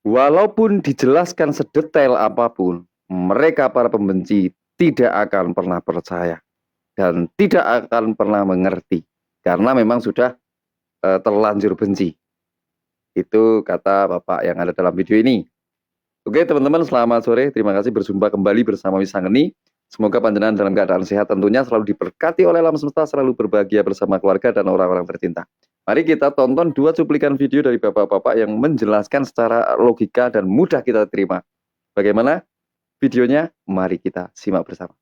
Walaupun dijelaskan sedetail apapun, mereka para pembenci tidak akan pernah percaya dan tidak akan pernah mengerti karena memang sudah terlanjur benci. Itu kata Bapak yang ada dalam video ini. Oke teman-teman, selamat sore. Terima kasih berjumpa kembali bersama Wisangeni. Semoga panjenengan dalam keadaan sehat tentunya, selalu diberkati oleh alam semesta, selalu berbahagia bersama keluarga dan orang-orang tercinta. Mari kita tonton dua cuplikan video dari bapak-bapak yang menjelaskan secara logika dan mudah kita terima. Bagaimana videonya? Mari kita simak bersama.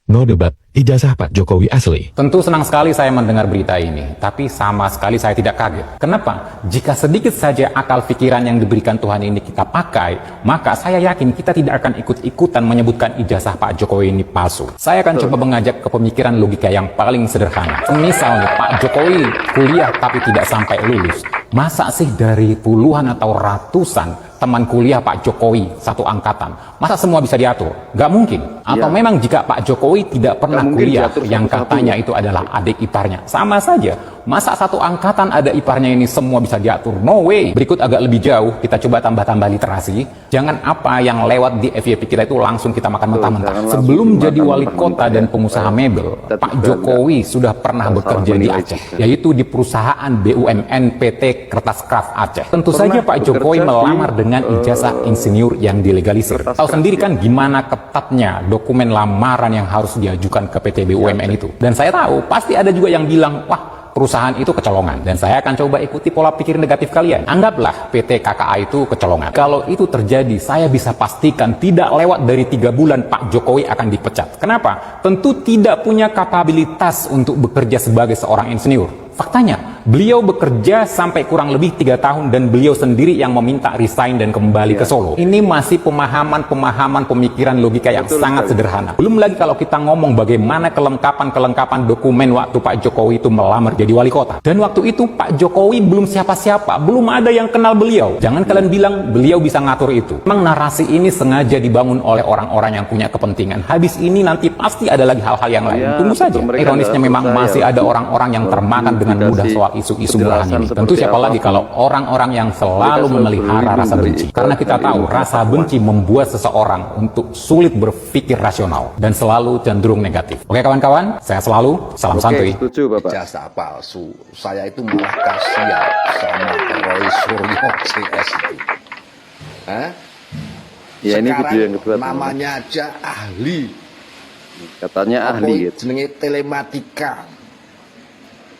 No debat, ijazah Pak Jokowi asli. Tentu senang sekali saya mendengar berita ini, tapi sama sekali saya tidak kaget. Kenapa? Jika sedikit saja akal pikiran yang diberikan Tuhan ini kita pakai, maka saya yakin kita tidak akan ikut-ikutan menyebutkan ijazah Pak Jokowi ini palsu. Saya akan coba mengajak ke pemikiran logika yang paling sederhana. Misalnya Pak Jokowi kuliah tapi tidak sampai lulus. Masa sih dari puluhan atau ratusan teman kuliah Pak Jokowi satu angkatan, masa semua bisa diatur? Gak mungkin. Atau memang jika Pak Jokowi tidak pernah kuliah, yang katanya itu adalah adik iparnya, sama saja. Masa satu angkatan ada iparnya ini semua bisa diatur? No way. Berikut agak lebih jauh, kita coba tambah-tambah literasi. Jangan apa yang lewat di FYP kita itu langsung kita makan mentah-mentah. Sebelum jadi wali kota dan pengusaha mebel, Pak Jokowi sudah pernah bekerja di Aceh, yaitu di perusahaan BUMN PT Kertas Kraft Aceh. Tentu saja Pak Jokowi melamar dengan ijazah insinyur yang dilegalisir. Tahu sendiri kan gimana ketatnya dokumen lamaran yang harus diajukan ke PT BUMN itu. Dan saya tahu pasti ada juga yang bilang, wah, perusahaan itu kecolongan. Dan saya akan coba ikuti pola pikir negatif kalian. Anggaplah PT KKA itu kecolongan. Kalau itu terjadi, saya bisa pastikan tidak lewat dari 3 bulan Pak Jokowi akan dipecat. Kenapa? Tentu tidak punya kapabilitas untuk bekerja sebagai seorang insinyur. Faktanya, beliau bekerja sampai kurang lebih 3 tahun dan beliau sendiri yang meminta resign dan kembali ke Solo. Ini masih pemahaman pemikiran logika yang sangat sederhana. Belum lagi kalau kita ngomong bagaimana kelengkapan dokumen waktu Pak Jokowi itu melamar jadi wali kota. Dan waktu itu Pak Jokowi belum siapa-siapa, belum ada yang kenal beliau. Jangan kalian bilang beliau bisa ngatur itu. Memang narasi ini sengaja dibangun oleh orang-orang yang punya kepentingan. Habis ini nanti pasti ada lagi hal-hal yang lain. Tunggu saja. Ironisnya memang masih ada orang-orang yang termakan dengan mudah soal isu-isu belahan ini. Tentu siapa lagi kalau orang-orang yang selalu memelihara rasa benci. Karena kita tahu rasa benci membuat seseorang untuk sulit berpikir rasional dan selalu cenderung negatif. Oke kawan-kawan, saya selalu salam santuy. Setuju Bapak. Ijazah palsu. Saya itu malah kasihan sama Roy Suryo CS itu. Ya, ini video yang kedua. Namanya aja ahli. Katanya ahli gitu. Jenenge telematika.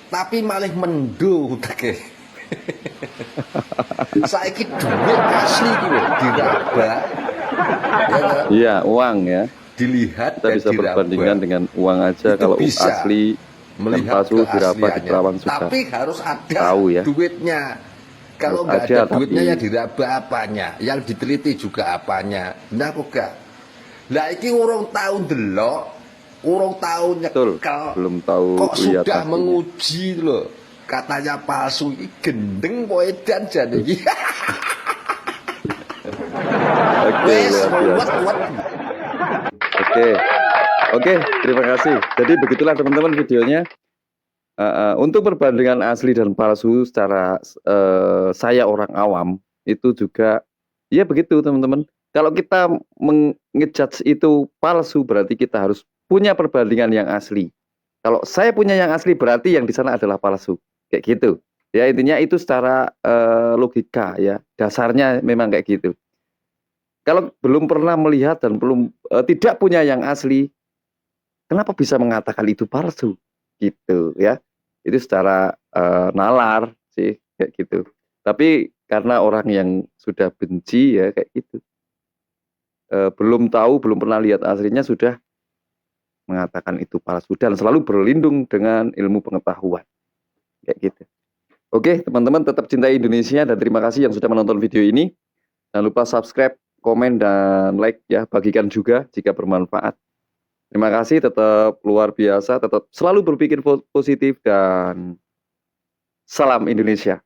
Tapi malah mendo take. Saiki duit asli iki lho diraba. Iya, uang ya. Dilihat Kita bisa perbandingkan dengan uang aja. Kalau asli dan palsu diraba di perawan sudah. Tapi harus ada tahu ya. Duitnya. Kalau nggak ada duitnya ya diraba apanya, yang diteliti juga apanya. Nah kok gak? Lah iki urung tahu delok, urung tahu nyekel, belum tahu kok lihat sudah hasilnya. menguji loh. Katanya palsu, iki gendeng poe dan jane iki. Oke, luar biasa. Oke, terima kasih. Jadi begitulah teman-teman videonya. Untuk perbandingan asli dan palsu secara saya orang awam itu juga ya begitu teman-teman. Kalau kita mengejudge itu palsu berarti kita harus punya perbandingan yang asli. Kalau saya punya yang asli berarti yang di sana adalah palsu. Kayak gitu. Ya intinya itu secara logika ya. Dasarnya memang kayak gitu. Kalau belum pernah melihat dan belum tidak punya yang asli, kenapa bisa mengatakan itu palsu? Gitu ya, itu secara nalar sih kayak gitu. Tapi karena orang yang sudah benci ya kayak gitu, belum tahu, belum pernah lihat aslinya sudah mengatakan itu palsu dan selalu berlindung dengan ilmu pengetahuan kayak gitu. Oke teman-teman, tetap cintai Indonesia dan terima kasih yang sudah menonton video ini. Jangan lupa subscribe, komen dan like ya, bagikan juga jika bermanfaat. Terima kasih, tetap luar biasa, tetap selalu berpikir positif dan salam Indonesia.